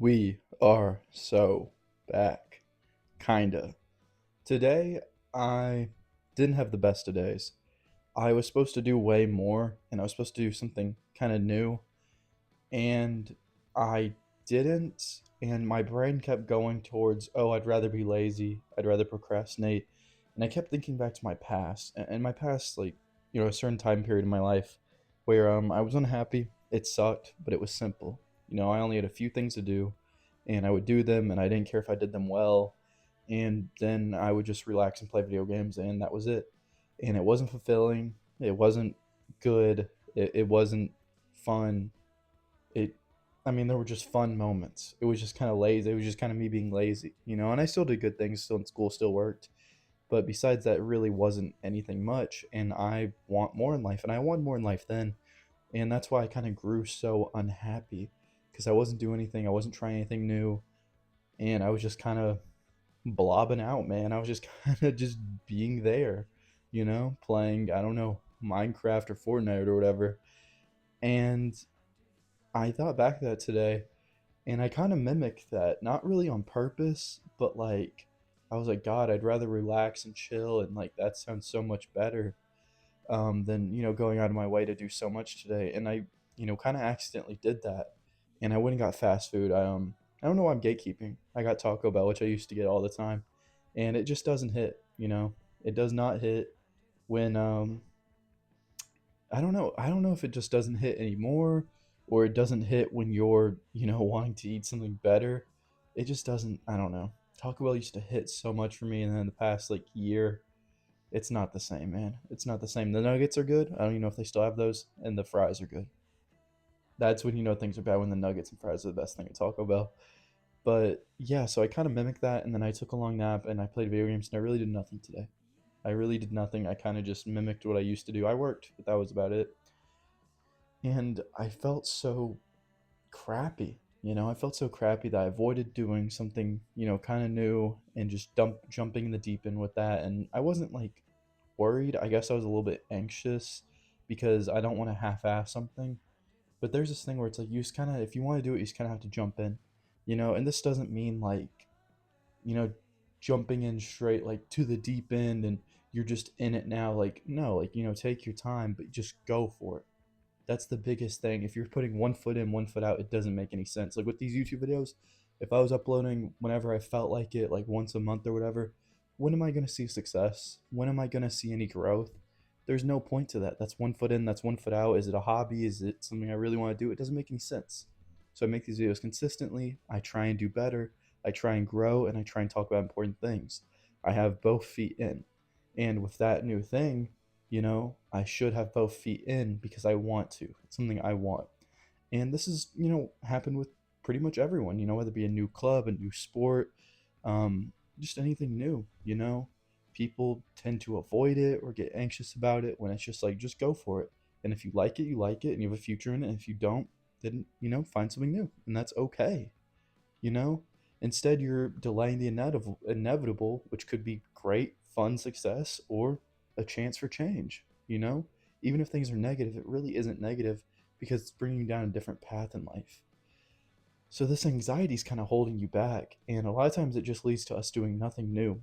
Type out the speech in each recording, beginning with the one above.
We are so back. Kinda. Today, I didn't have the best of days. I was supposed to do way more, and I was supposed to do something kind of new, and I didn't. And my brain kept going towards, oh, I'd rather be lazy, I'd rather procrastinate. And I kept thinking back to my past, and my past, like, a certain time period in my life where I was unhappy. It sucked, but it was simple. I only had a few things to do, and I would do them, and I didn't care if I did them well. And then I would just relax and play video games, and that was it. And it wasn't fulfilling, it wasn't good, it wasn't fun. it I mean, there were just fun moments. It was just kind of lazy. It was just kind of me being lazy, and I still did good things, still in school, still worked. But besides that, it really wasn't anything much. And I want more in life, and I wanted more in life then. And that's why I kind of grew so unhappy, because I wasn't doing anything, I wasn't trying anything new, and I was just kind of blobbing out, man. I was just kind of just being there, playing, I don't know, Minecraft or Fortnite or whatever. And I thought back to that today, and I kind of mimicked that, not really on purpose, but like, I was like, God, I'd rather relax and chill, and like, that sounds so much better than, going out of my way to do so much today. And I, kind of accidentally did that. And I went and got fast food. I don't know why I'm gatekeeping. I got Taco Bell, which I used to get all the time, and it just doesn't hit. It does not hit when I don't know if it just doesn't hit anymore, or it doesn't hit when you're, wanting to eat something better. It just doesn't. I don't know. Taco Bell used to hit so much for me, and then in the past like year, it's not the same, man. It's not the same. The nuggets are good. I don't even know if they still have those, and the fries are good. That's when you know things are bad, when the nuggets and fries are the best thing at Taco Bell. But yeah, so I kind of mimicked that, and then I took a long nap, and I played video games, and I really did nothing today. I really did nothing. I kind of just mimicked what I used to do. I worked, but that was about it. And I felt so crappy. I felt so crappy that I avoided doing something, kind of new, and just jumping in the deep end with that. And I wasn't like worried. I guess I was a little bit anxious because I don't want to half-ass something. But there's this thing where it's like, you just kind of, if you want to do it, you just kind of have to jump in. And this doesn't mean like, you know, jumping in straight like to the deep end and you're just in it now. Like, no, like, take your time, but just go for it. That's the biggest thing. If you're putting one foot in, one foot out, it doesn't make any sense. Like with these YouTube videos, if I was uploading whenever I felt like it, like once a month or whatever, when am I going to see success? When am I going to see any growth? There's no point to that. That's one foot in, that's one foot out. Is it a hobby? Is it something I really want to do? It doesn't make any sense. So I make these videos consistently. I try and do better. I try and grow, and I try and talk about important things. I have both feet in. And with that new thing, I should have both feet in because I want to. It's something I want. And this is, happened with pretty much everyone, whether it be a new club, a new sport, just anything new, People tend to avoid it or get anxious about it when it's just like, just go for it. And if you like it, you like it, and you have a future in it. And if you don't, then, find something new. And that's okay, you know? Instead, you're delaying the inevitable, which could be great, fun success, or a chance for change. Even if things are negative, it really isn't negative because it's bringing you down a different path in life. So this anxiety is kind of holding you back, and a lot of times it just leads to us doing nothing new.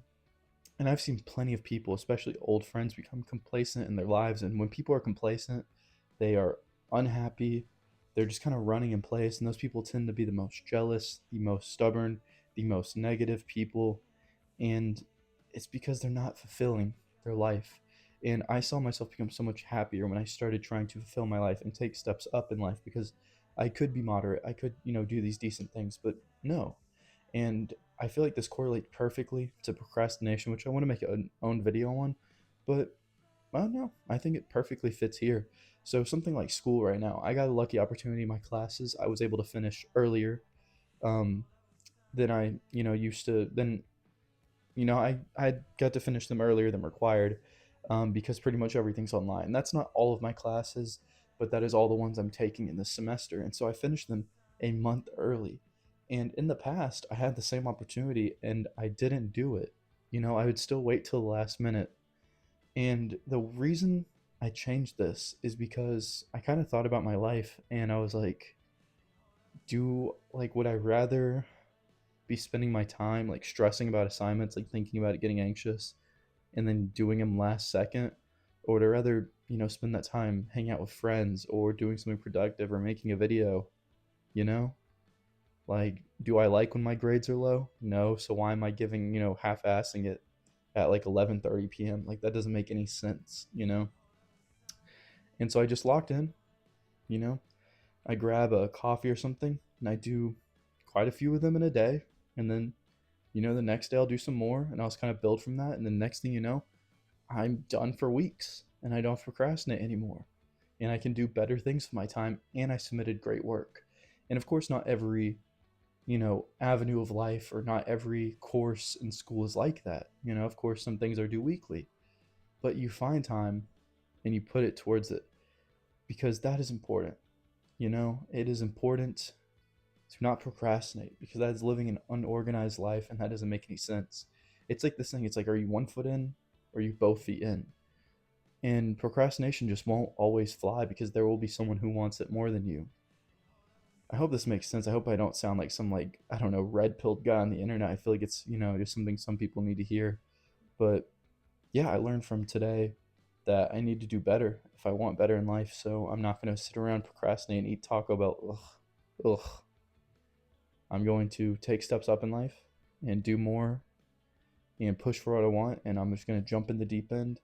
And I've seen plenty of people, especially old friends, become complacent in their lives. And when people are complacent, they are unhappy. They're just kind of running in place. And those people tend to be the most jealous, the most stubborn, the most negative people. And it's because they're not fulfilling their life. And I saw myself become so much happier when I started trying to fulfill my life and take steps up in life, because I could be moderate. I could, do these decent things, but no. And I feel like this correlates perfectly to procrastination, which I want to make an own video on. But I don't know. I think it perfectly fits here. So something like school right now, I got a lucky opportunity in my classes. I was able to finish earlier um, than I, used to. Then, I got to finish them earlier than required, because pretty much everything's online. That's not all of my classes, but that is all the ones I'm taking in this semester. And so I finished them a month early. And in the past, I had the same opportunity and I didn't do it. I would still wait till the last minute. And the reason I changed this is because I kind of thought about my life, and I was like, do like would I rather be spending my time like stressing about assignments, like thinking about it, getting anxious, and then doing them last second? Or would I rather, spend that time hanging out with friends or doing something productive or making a video, you know? Like, do I like when my grades are low? No. So why am I giving, half-assing it at like 11:30 p.m.? Like that doesn't make any sense? And so I just locked in, you know. I grab a coffee or something and I do quite a few of them in a day. And then, the next day I'll do some more and I'll just kind of build from that. And the next thing you know, I'm done for weeks and I don't procrastinate anymore. And I can do better things with my time and I submitted great work. And of course, not every, avenue of life or not every course in school is like that. Of course, some things are due weekly, but you find time and you put it towards it because that is important. It is important to not procrastinate because that is living an unorganized life and that doesn't make any sense. It's like this thing, it's like, are you 1 foot in or are you both feet in? And procrastination just won't always fly because there will be someone who wants it more than you. I hope this makes sense. I hope I don't sound like some, like, I don't know, red pilled guy on the internet. I feel like it's, just something some people need to hear. But yeah, I learned from today that I need to do better if I want better in life. So I'm not going to sit around, procrastinate, and eat Taco Bell. Ugh, ugh. I'm going to take steps up in life and do more and push for what I want. And I'm just going to jump in the deep end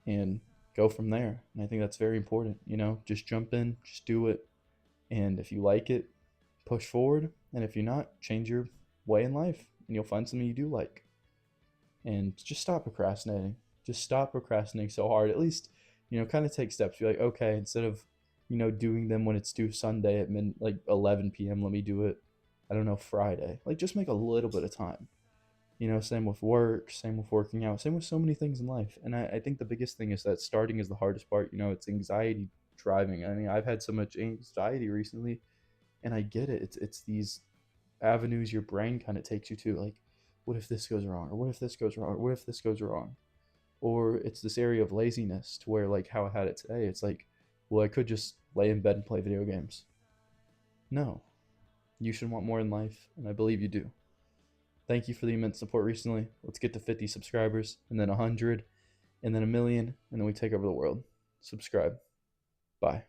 and go from there. And I think that's very important. Just jump in, just do it. And if you like it, push forward. And if you're not, change your way in life and you'll find something you do like. And just stop procrastinating. Just stop procrastinating so hard. At least, kind of take steps. Be like, okay, instead of, doing them when it's due Sunday at like 11 p.m., let me do it, I don't know, Friday. Like, just make a little bit of time. Same with work, same with working out, same with so many things in life. And I think the biggest thing is that starting is the hardest part. It's anxiety driving. I mean, I've had so much anxiety recently, and I get it. It's these avenues your brain kind of takes you to, like, what if this goes wrong, or what if this goes wrong, or what if this goes wrong, or it's this area of laziness to where, like, how I had it today. It's like, well, I could just lay in bed and play video games. No, you should want more in life, and I believe you do. Thank you for the immense support recently. Let's get to 50 subscribers, and then 100, and then 1 million, and then we take over the world. Subscribe. Bye.